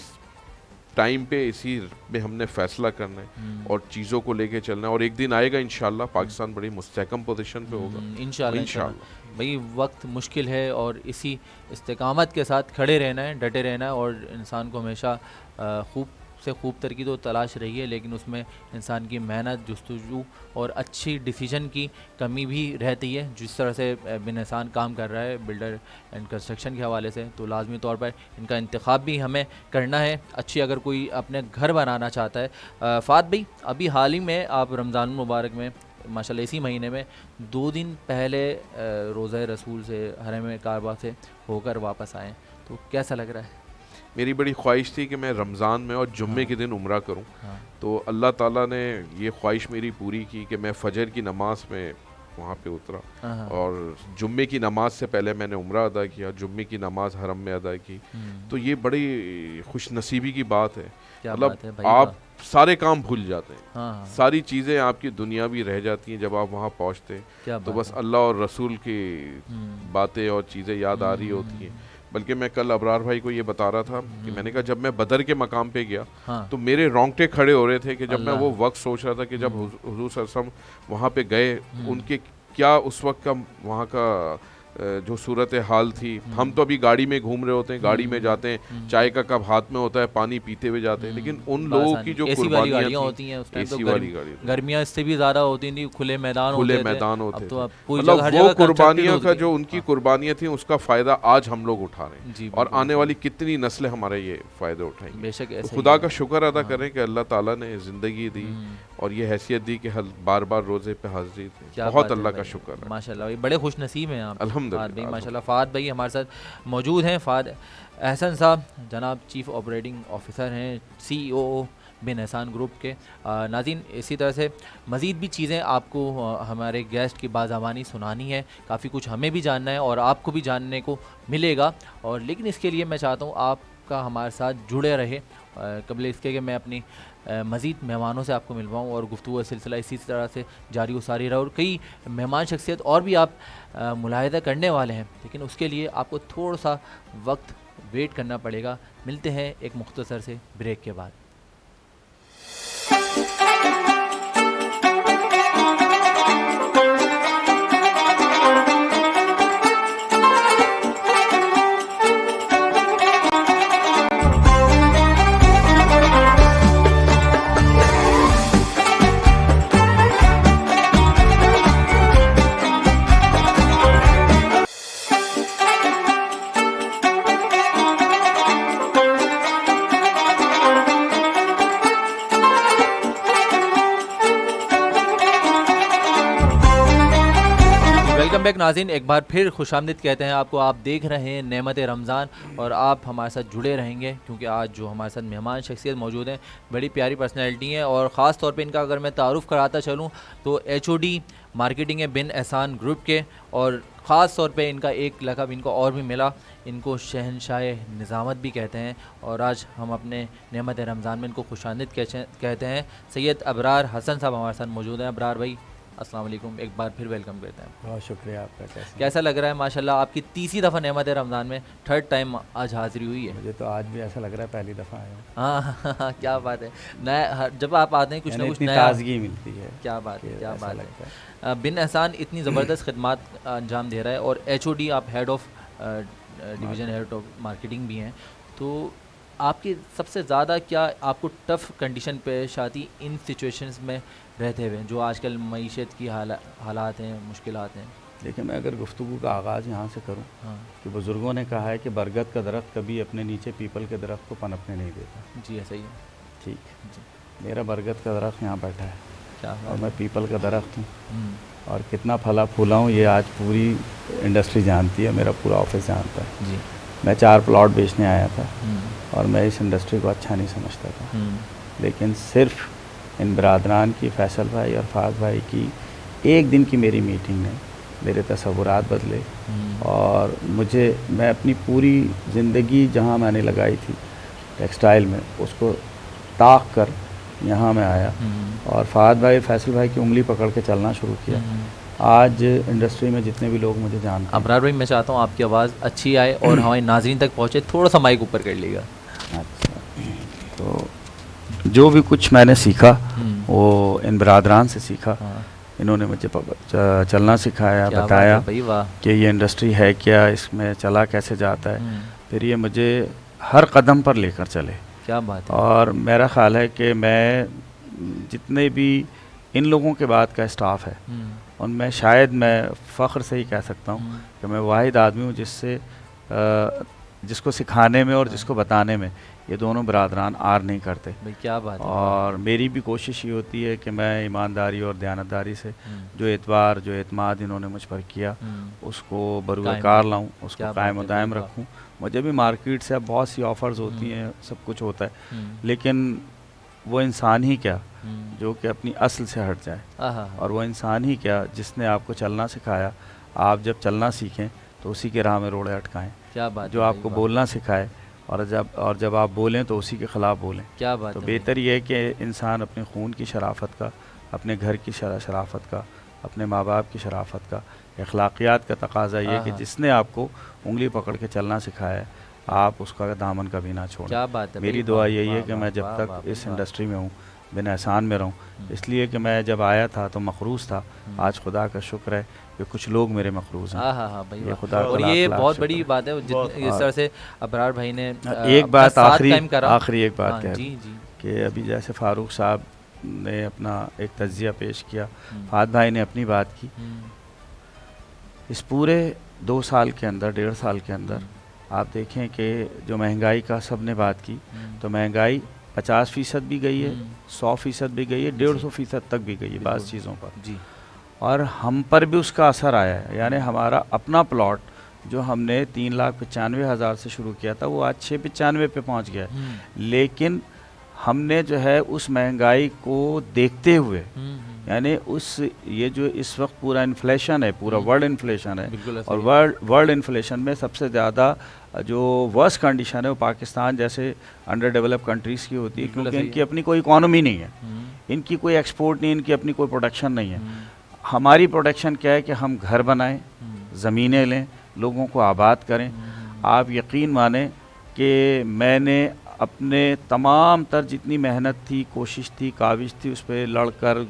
टाइम पे इसी में हमने फैसला करना है और चीज़ों को लेके चलना है। और एक दिन आएगा इंशाल्लाह पाकिस्तान बड़ी मुस्तहकम पोजीशन पे होगा इंशाल्लाह। इंशाल्लाह। भाई वक्त मुश्किल है और इसी इस्तेकामत के साथ खड़े रहना है, डटे रहना है, और इंसान को हमेशा खूब से खूब तरक्की तो तलाश रही है, लेकिन उसमें इंसान की मेहनत, जुस्तजू और अच्छी डिसीजन की कमी भी रहती है। जिस तरह से बिन एहसान काम कर रहा है बिल्डर एंड कंस्ट्रक्शन के हवाले से, तो लाजमी तौर पर इनका इंतखाब भी हमें करना है। अच्छी अगर कोई अपने घर बनाना चाहता है। फ़ात भाई, अभी हाल ही में आप रमज़ान मुबारक में माशाल्लाह इसी महीने में 2 दिन पहले रोज़ा रसूल से हरम काबा से होकर वापस आए, तो कैसा लग रहा है? मेरी बड़ी ख्वाहिश थी कि मैं रमज़ान में और जुम्मे के दिन उम्रा करूं। हाँ। तो अल्लाह ताला ने ये ख्वाहिश मेरी पूरी की कि मैं फजर की नमाज में वहाँ पे उतरा हाँ। और जुम्मे की नमाज से पहले मैंने उम्रा अदा किया, जुम्मे की नमाज हरम में अदा की। तो ये बड़ी खुश नसीबी की बात है। मतलब आप सारे काम भूल जाते हैं। हाँ। सारी चीज़ें आपकी दुनियावी रह जाती हैं जब आप वहाँ पहुँचते हैं। तो बस अल्लाह और रसूल की बातें और चीज़ें याद आ रही होती हैं। बल्कि मैं कल अबरार भाई को ये बता रहा था कि मैंने कहा जब मैं बदर के मकाम पे गया तो मेरे रोंगटे खड़े हो रहे थे कि जब मैं वो वक्त सोच रहा था कि जब हुजूर सल्लल्लाहु अलैहि वसल्लम वहाँ पे गए, उनके क्या उस वक्त का वहाँ का जो सूरत हाल थी। हम तो अभी गाड़ी में घूम रहे होते हैं, गाड़ी में जाते हैं, चाय का कप हाथ में होता है, पानी पीते हुए जाते हैं, लेकिन उन लोगों की जो कुर्बानियां होती हैं उस टाइम तो गर्मियां इससे भी ज़्यादा होती थी, खुले मैदान होते थे। मतलब वो कुर्बानियां का जो उनकी कुर्बानियां थी उसका फ़ायदा आज हम लोग उठा रहे हैं और आने वाली कितनी नस्लें हमारे ये फ़ायदे उठाएंगी। बेशक खुदा का शुक्र अदा करें कि अल्लाह ताला ने ज़िंदगी दी और ये हैसियत दी कि बार बार रोज़े पे हाजिरी थी। बहुत अल्लाह का शुक्र है माशाल्लाह। बड़े खुश नसीब हैं आप अल्हम्दुलिल्लाह माशाल्लाह। फ़ात भाई हमारे साथ मौजूद हैं। फ़ात एहसन साहब जनाब चीफ़ ऑपरेटिंग ऑफिसर हैं CEO बिन एहसान ग्रुप के। नाज़रीन, इसी तरह से मज़ीद भी चीज़ें आपको हमारे गेस्ट की बाज़ाबानी सुनानी है, काफ़ी कुछ हमें भी जानना है और आपको भी जानने को मिलेगा। और लेकिन इसके लिए मैं चाहता हूँ आपका हमारे साथ जुड़े रहे कबल इसके कि मैं अपनी मज़ीद मेहमानों से आपको मिलवाऊँ और गुफ्तगू का सिलसिला इसी तरह से जारी व सारी रहा। और कई मेहमान शख्सियत और भी आप मुलाहिदा करने वाले हैं, लेकिन उसके लिए आपको थोड़ा सा वक्त वेट करना पड़ेगा। मिलते हैं एक मुख्तसर से ब्रेक के बाद। बैक नाज़रीन, एक बार फिर खुशामदीद कहते हैं आपको। आप देख रहे हैं नेमत रमज़ान और आप हमारे साथ जुड़े रहेंगे क्योंकि आज जो हमारे साथ मेहमान शख्सियत मौजूद हैं बड़ी प्यारी पर्सनैलिटी हैं। और ख़ास तौर पे इनका अगर मैं तारुफ़ कराता चलूँ तो HOD मार्केटिंग है बिन एहसान ग्रुप के, और ख़ास तौर पे इनका एक लक़ब इनको और भी मिला, इनको शहनशाह निज़ामत भी कहते हैं। और आज हम अपने नेमत रमज़ान में इनको खुशामदीद कहते हैं। सैयद अबरार हसन साहब हमारे साथ मौजूद हैं। अबरार भाई अस्सलाम वालेकुम, एक बार फिर वेलकम करते हैं। बहुत शुक्रिया आपका। कैसा लग रहा है? माशाल्लाह आपकी तीसरी दफ़ा नेमत रमज़ान में 3rd टाइम आज हाज़िरी हुई है। मुझे तो आज भी ऐसा लग रहा है पहली दफ़ा आया हूँ। हाँ क्या बात है। नया जब आप आते हैं कुछ ना कुछ नया ताज़गी मिलती है। क्या बात है, क्या बात है। बिन एहसान इतनी ज़बरदस्त खिदमत अंजाम दे रहा है और HOD आप head of division head of marketing भी हैं, तो आपकी सबसे ज़्यादा क्या आपको टफ़ कंडीशन पेश आती इन सिचुएशंस में रहते हुए जो आजकल मईशत की हालात हैं, मुश्किलात हैं? देखिए, मैं अगर गुफ्तगू का आगाज़ यहाँ से करूँ कि बुज़ुर्गों ने कहा है कि बरगद का दरख्त कभी अपने नीचे पीपल के दरख्त को पनपने नहीं देता। जी ऐसा ही है। ठीक, मेरा बरगद का दरख्त यहाँ बैठा है क्या और मैं पीपल का दरख्त हूँ और कितना फला फूला हूँ ये आज पूरी इंडस्ट्री जानती है, मेरा पूरा ऑफिस जानता है। जी। मैं 4 प्लॉट बेचने आया था और मैं इस इंडस्ट्री को अच्छा नहीं समझता था, लेकिन सिर्फ इन बरादरान की, फैसल भाई और फाग भाई की एक दिन की मेरी मीटिंग ने मेरे तसव्वुरात बदले। और मैं अपनी पूरी ज़िंदगी जहाँ मैंने लगाई थी टेक्सटाइल में, उसको ताक कर यहाँ मैं आया और फाद भाई, फैसल भाई की उंगली पकड़ के चलना शुरू किया। आज इंडस्ट्री में जितने भी लोग मुझे जानते हैं। अबरार भाई, मैं चाहता हूँ आपकी आवाज़ अच्छी आए और हमारे नाज़रीन तक पहुँचे, थोड़ा सा माइक ऊपर कर लीजिएगा। अच्छा, तो जो भी कुछ मैंने सीखा वो इन बरादरान से सीखा। इन्होंने मुझे चलना सिखाया, बताया कि ये इंडस्ट्री है क्या, इसमें चला कैसे जाता है। फिर ये मुझे हर कदम पर लेकर चले। क्या बात है। और मेरा ख़्याल है कि मैं जितने भी इन लोगों के बाद का स्टाफ है उनमें शायद मैं फ़ख्र से ही कह सकता हूँ कि मैं वाहिद आदमी हूँ जिसको सिखाने में और जिसको बताने में ये दोनों बरादरान आर नहीं करते। क्या बात है। और मेरी भी कोशिश ये होती है कि मैं ईमानदारी और दयानतदारी से जो एतबार, जो एतमाद इन्होंने मुझ पर किया उसको बरूकार लाऊं, उसको कायम दायम रखूं। मुझे भी मार्केट से अब बहुत सी ऑफ़र्स होती हैं, सब कुछ होता है, लेकिन वो इंसान ही क्या जो कि अपनी असल से हट जाए, और वो इंसान ही क्या जिसने आपको चलना सिखाया। आप जब चलना सीखें तो उसी के राह में रोड़े अटकाएं। क्या बात। जो आपको बोलना सिखाए और जब आप बोलें तो उसी के ख़िलाफ़ बोलें। क्या बात। तो बेहतर ये है कि इंसान अपने खून की शराफत का, अपने घर की शराफत का, अपने माँ बाप की शराफत का, अखलाकियात का तकाजा ये कि जिसने आपको उंगली पकड़ के चलना सिखाया है आप उसका दामन कभी ना छोड़ें। क्या बात है। मेरी दुआ यही है कि मैं जब तक इस इंडस्ट्री में हूँ बिन एहसान में रहूँ। इसलिए कि मैं जब आया था तो मखरूज़ था, आज खुदा का शुक्र है कि कुछ लोग मेरे मखरूज़ हैं। ये खुदा और ये बहुत बड़ी बात है जिस तरह से अबरार भाई ने एक बात आखिरी एक बात है जी कि अभी जैसे फ़ारूक साहब ने अपना एक तज्ज़िया पेश किया, फाद भाई ने अपनी बात की। इस पूरे 2 साल के अंदर, 1.5 साल के अंदर आप देखें कि जो महंगाई का सब ने बात की, तो महंगाई 50% भी गई है, 100% भी गई है, 150% तक भी गई है बाज़ चीज़ों पर जी। और हम पर भी उसका असर आया है। यानी हमारा अपना प्लॉट जो हमने 3,95,000 से शुरू किया था वो आज 695 पे पहुंच गया। लेकिन हमने जो है उस महंगाई को देखते हुए, यानी ये जो इस वक्त पूरा इन्फ्लेशन है, पूरा वर्ल्ड इन्फ्लेशन है, और वर्ल्ड इन्फ्लेशन में सबसे ज़्यादा जो वर्स्ट कंडीशन है वो पाकिस्तान जैसे अंडर डेवलप कंट्रीज़ की होती है, क्योंकि इनकी अपनी कोई इकॉनमी नहीं है, इनकी कोई एक्सपोर्ट नहीं, इनकी अपनी कोई प्रोडक्शन नहीं है। हमारी प्रोडक्शन क्या है कि हम घर बनाएं, ज़मीनें लें, लोगों को आबाद करें। आप यकीन माने कि मैंने अपने तमाम तर जितनी मेहनत थी, कोशिश थी, काविश थी, उस पर लड़कर,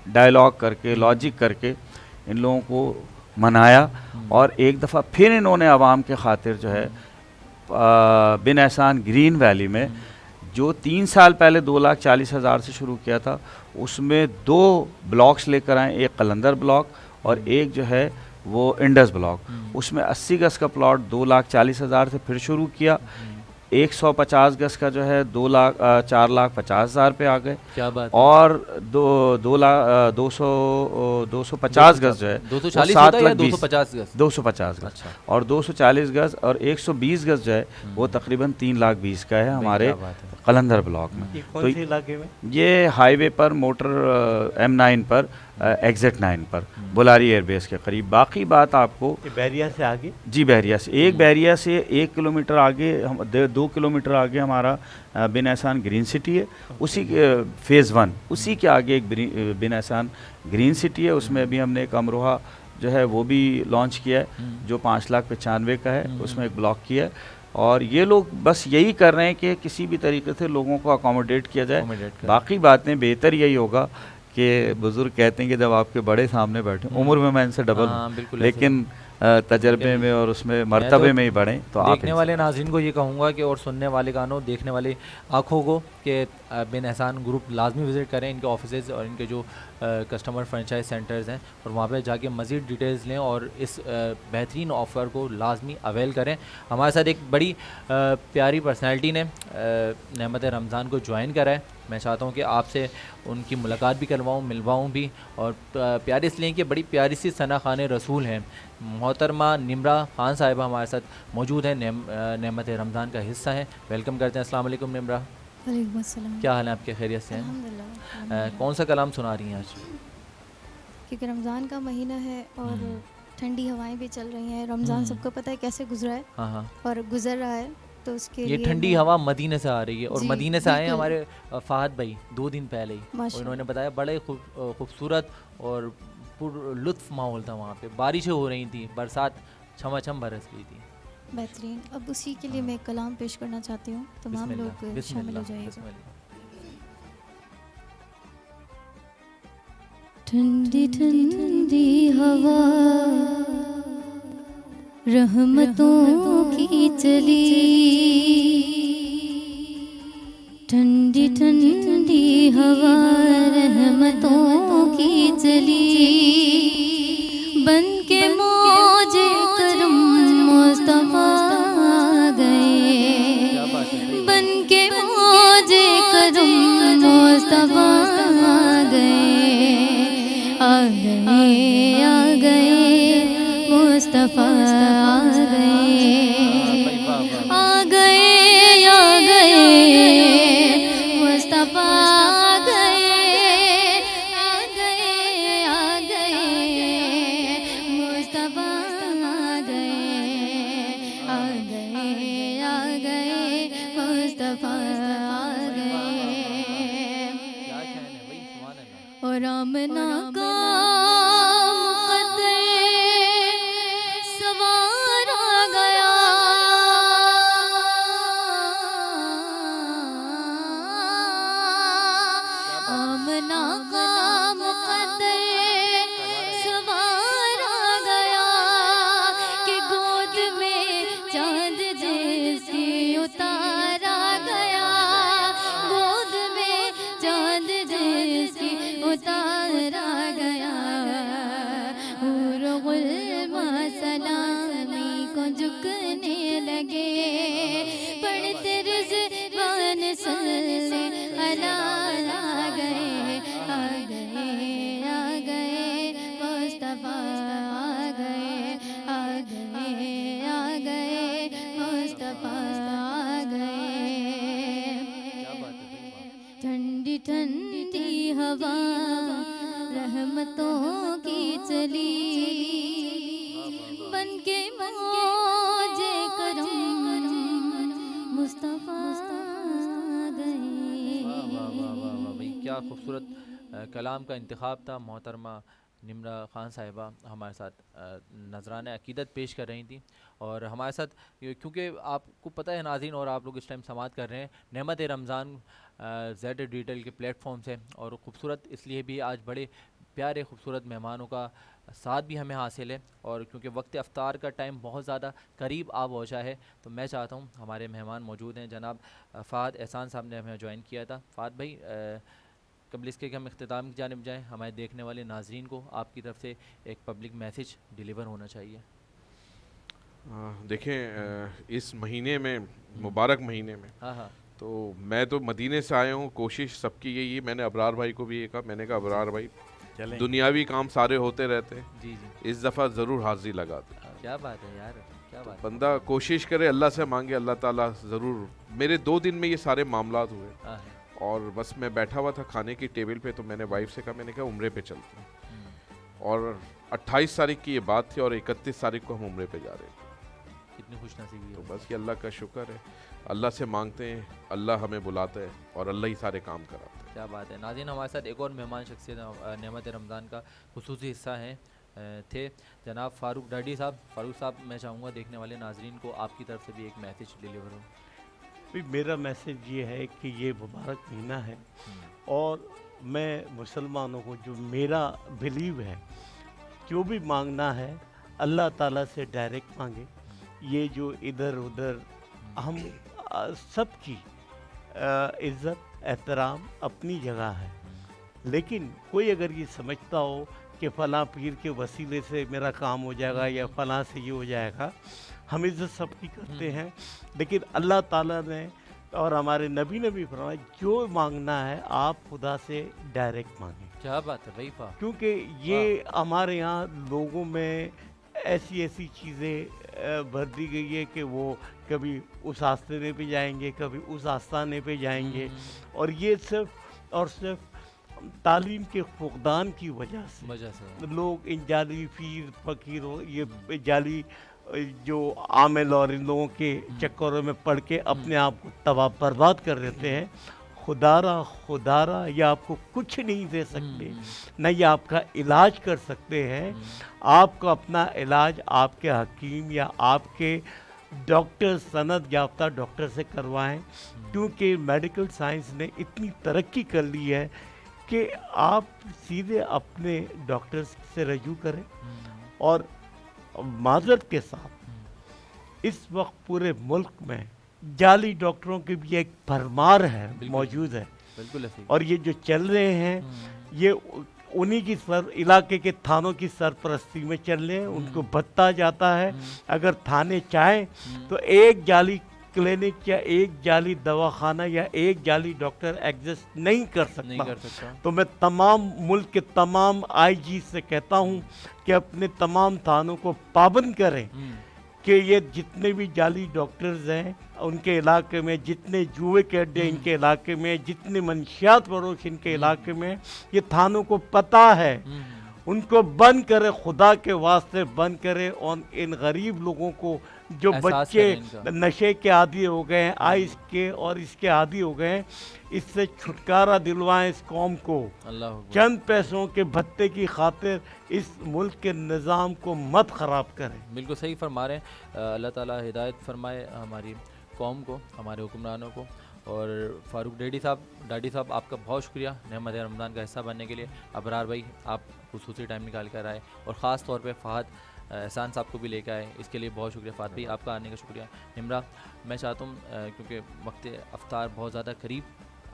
डायलॉग करके, लॉजिक करके इन लोगों को मनाया। और एक दफ़ा फिर इन्होंने आवाम के खातिर जो है बिन एहसान ग्रीन वैली में जो 3 साल पहले 2,40,000 से शुरू किया था, उसमें 2 ब्लॉक्स लेकर आए, एक कलंदर ब्लॉक और एक जो है वो इंडस ब्लॉक। उसमें 80 गज़ का प्लॉट 2,40,000 से फिर शुरू किया। 150 गज़ का जो है 4,50,000 पे आ गए। क्या बात। और 250 गज़ जो है 240 गज़ 250 गज़ और 240 गज़ और 120 गज़ जो है वो तकरीबन 3,20,000 का है हमारे कलंदर ब्लॉक में। कौन से इलाके में? ये हाईवे पर, मोटर M9 पर, एग्जिट 9 पर, बुलारी एयरबेस के करीब। बाकी बात आपको बहरिया से आगे? जी, बहरिया से बहरिया से 1 किलोमीटर आगे, 2 किलोमीटर आगे हमारा बिन एहसान ग्रीन सिटी है। उसी के फ़ेज़ 1 उसी के आगे एक बिन एहसान ग्रीन सिटी है। उसमें अभी हमने एक अमरोहा जो है वो भी लॉन्च किया है जो 5,95,000 का है, उसमें एक ब्लॉक किया है। और ये लोग बस यही कर रहे हैं कि किसी भी तरीके से लोगों को अकोमोडेट किया जाए। बाकी बातें बेहतर यही होगा कि बुज़ुर्ग कहते हैं कि जब आपके बड़े सामने बैठे, उम्र में मैं इनसे डबल हूँ, लेकिन तजर्बे में और उसमें मर्तबे में ही बढ़ें। तो देखने वाले नाज़रीन को ये कहूँगा कि और सुनने वाले कानों, देखने वाले आँखों को कि बिन एहसान ग्रुप लाजमी विज़िट करें, इनके ऑफिसेज़ और इनके जो कस्टमर फ्रेंचाइज सेंटर्स हैं, और वहाँ पे जाके मज़ीद डिटेल्स लें और इस बेहतरीन ऑफ़र को लाजमी अवेल करें। हमारे साथ एक बड़ी प्यारी पर्सनैलिटी ने नेमत रमज़ान को ज्वाइन करा है। मैं चाहता हूँ कि आपसे उनकी मुलाकात भी करवाऊँ, मिलवाऊँ भी। और प्यारी इसलिए कि बड़ी प्यारी सी सना खान रसूल हैं, मोहतरमा निम्रा खान साहिबा हमारे साथ मौजूद हैं, नेमत रमज़ान का हिस्सा हैं। वेलकम करते हैं। अस्सलाम वालेकुम निम्रा। वालेकुम अस्सलाम। क्या हाल है आपके, खैरियत से हैं? अल्हम्दुलिल्लाह। कौन सा कलाम सुना रही हैं आज? क्योंकि रमज़ान का महीना है और ठंडी हवाएं भी चल रही हैं। रमज़ान सबको पता है कैसे गुजरा है हाँ हाँ। और गुजर रहा है, तो उसके ये लिए ठंडी मैं- हवा मदीने से आ रही है और जी, मदीने से आए हैं बिल्कुल। हमारे फहद भाई 2 दिन पहले ही, और माशाल्लाह। इन्होंने बताया बड़े खूबसूरत और लुत्फ माहौल था वहाँ पे, बारिशें हो रही थी, बरसात छमाछम बरस रही थी। बेहतरीन। अब उसी के लिए मैं एक कलाम पेश करना चाहती हूँ, तमाम बिस्मिल्लाह, लोग शामिल हो बिस्मिल्लाह, जाइएगा। बिस्मिल्लाह। ठंडी ठंडी हवा रहमतों की चली, ठंडी ठंडी हवा रहमतों की चली, बन के मौजे करम मुस्तफा गए, बन के मौजे करम मुस्तफा गए, आ गए मुस्तफा आ गए मुस्तफा आ गए मुस्तफा आ गए मुस्तफा आ गए। क्या ख्याल है भाई, सुभान अल्लाह। और आमना का मुक़द्दर सवार आ गया, आमना का मुक़द्दर सवार आ गया, कि गोद में चांद जैसी उतारा गया, गोद में चांद जैसी उतारा गया। गुलमा सलामी को झुकने लगे, पढ़ते रिज़वान सल्ले अला आ गए, आ गए मुस्तफा आ गए मुस्तफा आ गए। ठंडी ठंडी हवा रहमतों की चली, बन के मौजे करम मुस्तफा आ गए। वाह वाह वाह वाह भाई, क्या खूबसूरत कलाम का इंतखाब था। मोहतरमा निम्रा ख़ान साहिबा हमारे साथ नजरान अकीदत पेश कर रही थी, और हमारे साथ क्योंकि आपको पता है नाज़रीन, और आप लोग इस टाइम समात कर रहे हैं नेमत रमज़ान ज़ेड डिजिटल के प्लेटफॉर्म से, और ख़ूबसूरत इसलिए भी आज बड़े प्यारे खूबसूरत मेहमानों का साथ भी हमें हासिल है, और क्योंकि वक्त अफ्तार का टाइम बहुत ज़्यादा करीब आ पहुँचा है, तो मैं चाहता हूँ हमारे मेहमान मौजूद हैं। जनाब फ़ाद एहसान साहब ने हमें ज्वाइन किया था। फ़ाद भाई, कबल इसके कि हम इख्तिताम की जानिब जाएँ, हमारे देखने वाले नाजरीन को आपकी तरफ से एक पब्लिक मैसेज डिलीवर होना चाहिए। देखें, इस महीने में, मुबारक महीने में, हाँ हाँ, तो मैं तो मदीने से आया हूँ, कोशिश सबकी यही है। मैंने अबरार भाई को भी ये कहा, मैंने कहा अबरार भाई चलें। दुनियावी काम सारे होते रहते हैं, जी जी, इस दफ़ा ज़रूर हाज़िरी लगा दे। क्या बात है यार, क्या बात है। बंदा कोशिश करे, अल्लाह से मांगे, अल्लाह ताला ज़रूर। मेरे 2 दिन में ये सारे मामलात हुए, हाँ, और बस मैं बैठा हुआ था खाने की टेबल पे, तो मैंने वाइफ से कहा, मैंने कहा उम्रे पे चलते हैं, और 28 तारीख की ये बात थी और 31 तारीख को हम उम्रे पे जा रहे थे। कितनी खुशनसीबी तो है। बस ये अल्लाह का शुक्र है, अल्लाह से मांगते हैं, अल्लाह हमें बुलाता है और अल्लाह ही सारे काम कराता है। क्या बात है। नाज़रीन, हमारे साथ एक और मेहमान शख्सियत नेमत रमज़ान का खुसूसी हिस्सा हैं थे जनाब फ़ारूक डाडी साहब। फ़ारूक साहब, मैं चाहूँगा देखने वाले नाजरीन को आपकी तरफ से भी एक मैसेज डिलीवर हो। भाई मेरा मैसेज ये है कि ये मुबारक महीना है, और मैं मुसलमानों को, जो मेरा बिलीव है, जो भी मांगना है अल्लाह ताला से डायरेक्ट मांगे। ये जो इधर उधर हम सबकी इज़्ज़त एहतराम अपनी जगह है, लेकिन कोई अगर ये समझता हो कि फ़लाँ पीर के वसीले से मेरा काम हो जाएगा या फ़लाँ से ये हो जाएगा, हम इज़्ज़त सबकी करते हैं, लेकिन अल्लाह ताला ने और हमारे नबी ने भी फरमाया, जो मांगना है आप खुदा से डायरेक्ट मांगें। क्या बात है भाई, क्योंकि ये हमारे यहाँ लोगों में ऐसी ऐसी चीज़ें भर दी गई है कि वो कभी उस आस्ताने पे जाएंगे, कभी उस आस्ताने पे जाएंगे, और ये सिर्फ और सिर्फ तालीम के फुकदान की वजह से लोग इन जाली पीर फकीरों, ये जाली जो आमिल और इन लोगों के चक्करों में पड़ के अपने आप को तबाह बर्बाद कर देते हैं। खुदारा ये आपको कुछ नहीं दे सकते, न ये आपका इलाज कर सकते हैं। आपको अपना इलाज आपके हकीम या आपके डॉक्टर, सनद याफ्ता डॉक्टर से करवाएं, क्योंकि मेडिकल साइंस ने इतनी तरक्की कर ली है कि आप सीधे अपने डॉक्टर से रजू करें। और माजरत के साथ इस वक्त पूरे मुल्क में जाली डॉक्टरों की भी एक भरमार है, मौजूद है। बिल्कुल। और ये जो चल रहे हैं ये उन्हीं की इलाके के थानों की सरपरस्ती में चल रहे हैं, उनको भत्ता जाता है। अगर थाने चाहें तो एक जाली क्लिनिक या एक जाली दवाखाना या एक जाली डॉक्टर एग्जिस्ट नहीं कर सकता। तो मैं तमाम मुल्क के तमाम आईजी से कहता हूं कि अपने तमाम थानों को पाबंद करें कि ये जितने भी जाली डॉक्टर्स हैं उनके इलाके में, जितने जुए के अड्डे इनके इलाके में, जितने मंशियात फरोश इनके इलाके में, ये थानों को पता है, उनको बंद करे, खुदा के वास्ते बंद करे। और इन गरीब लोगों को जो बच्चे नशे के आदी हो गए हैं, आइस के और इसके आदी हो गए हैं, इससे छुटकारा दिलवाएं इस कौम को। चंद पैसों के भत्ते की खातिर इस मुल्क के निज़ाम को मत ख़राब करें। बिल्कुल सही फरमा रहे हैं। अल्लाह ताला हिदायत फरमाए हमारी कौम को, हमारे हुक्मरानों को। और फ़ारूक डाडी साहब आपका बहुत शुक्रिया नेमत रमज़ान का हिस्सा बनने के लिए। अबरार भाई आप खुसूसी टाइम निकाल कर आए, और ख़ास तौर पे फ़हद एहसान साहब को भी लेकर आए, इसके लिए बहुत शुक्रिया फ़हद भाई, आपका आने का शुक्रिया। निम्रा, मैं चाहता हूँ क्योंकि वक्त अफ्तार बहुत ज़्यादा करीब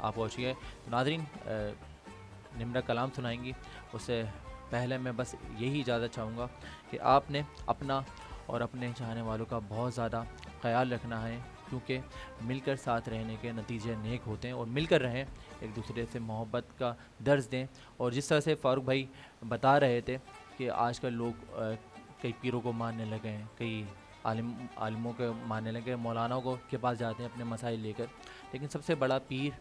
आप पहुँची है, तो नाज़रीन निम्रा कलाम सुनाएंगी, उससे पहले मैं बस यही इजाज़त चाहूँगा कि आपने अपना और अपने चाहने वालों का बहुत ज़्यादा ख्याल रखना है, क्योंकि मिलकर साथ रहने के नतीजे नेक होते हैं। और मिलकर रहें, एक दूसरे से मोहब्बत का दर्ज दें। और जिस तरह से फ़ारूक भाई बता रहे थे कि आजकल लोग कई पीरों को मानने लगे हैं, कई आलिमों के मानने लगे, मौलानाओं को के पास जाते हैं अपने मसाइल लेकर, लेकिन सबसे बड़ा पीर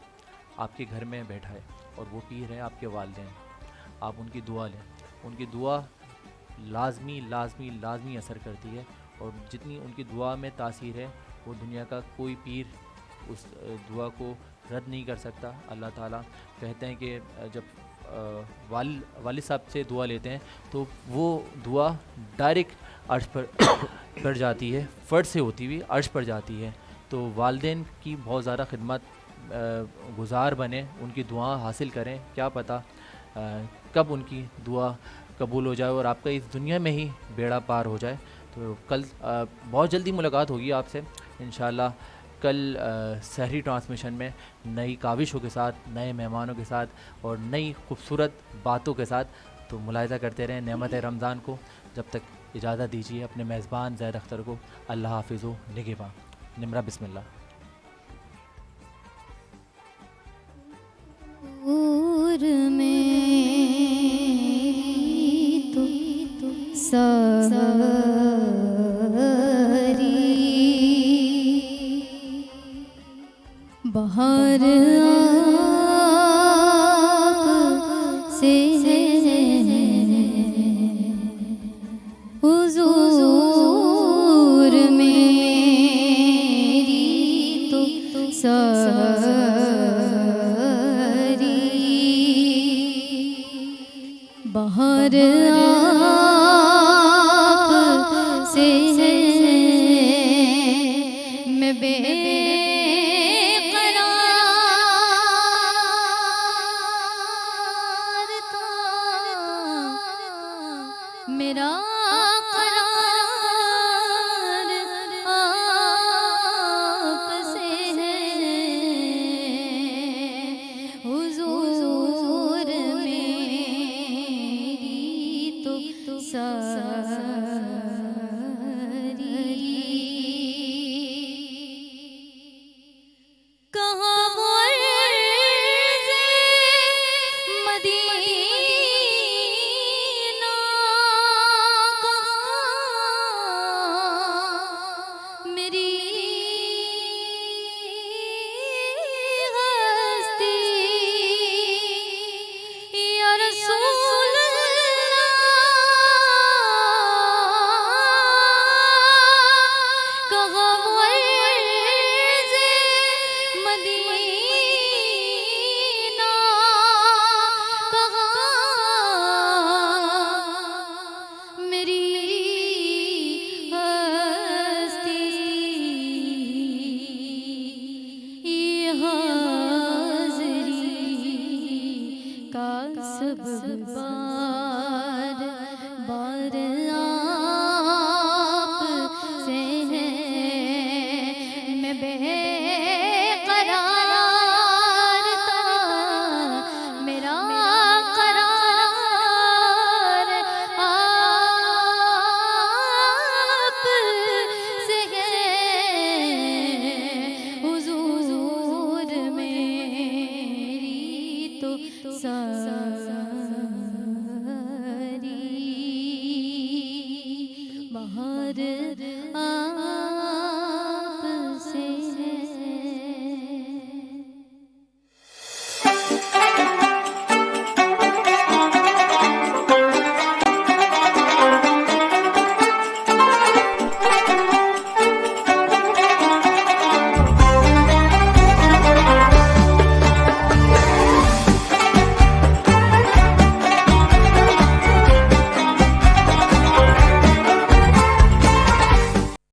आपके घर में बैठा है, और वो पीर है आपके वालिदैन। आप उनकी दुआ लें, उनकी दुआ लाजमी असर करती है, और जितनी उनकी दुआ में तासीर है वो दुनिया का कोई पीर उस दुआ को रद्द नहीं कर सकता। अल्लाह ताला कहते हैं कि जब वालिद साहब से दुआ लेते हैं तो वो दुआ डायरेक्ट अर्श पर जाती है, फ़र्ज से होती हुई अर्श पर जाती है। तो वालिदैन की बहुत ज़्यादा खिदमत गुज़ार बने, उनकी दुआ हासिल करें, क्या पता कब उनकी दुआ कबूल हो जाए और आपका इस दुनिया में ही बेड़ा पार हो जाए। तो कल बहुत जल्दी मुलाकात होगी आपसे इंशाल्लाह। कल सहरी ट्रांसमिशन में नई काविशों के साथ, नए मेहमानों के साथ और नई खूबसूरत बातों के साथ। तो मुलाहिज़ा करते रहें नेमत रमज़ान को। जब तक इजाज़त दीजिए अपने मेज़बान ज़ैद अख्तर को। अल्लाह हाफ़िज़ व निगहबान। निम्रा बिस्मिल्लाह। बाहर से हुजूर मेरी कब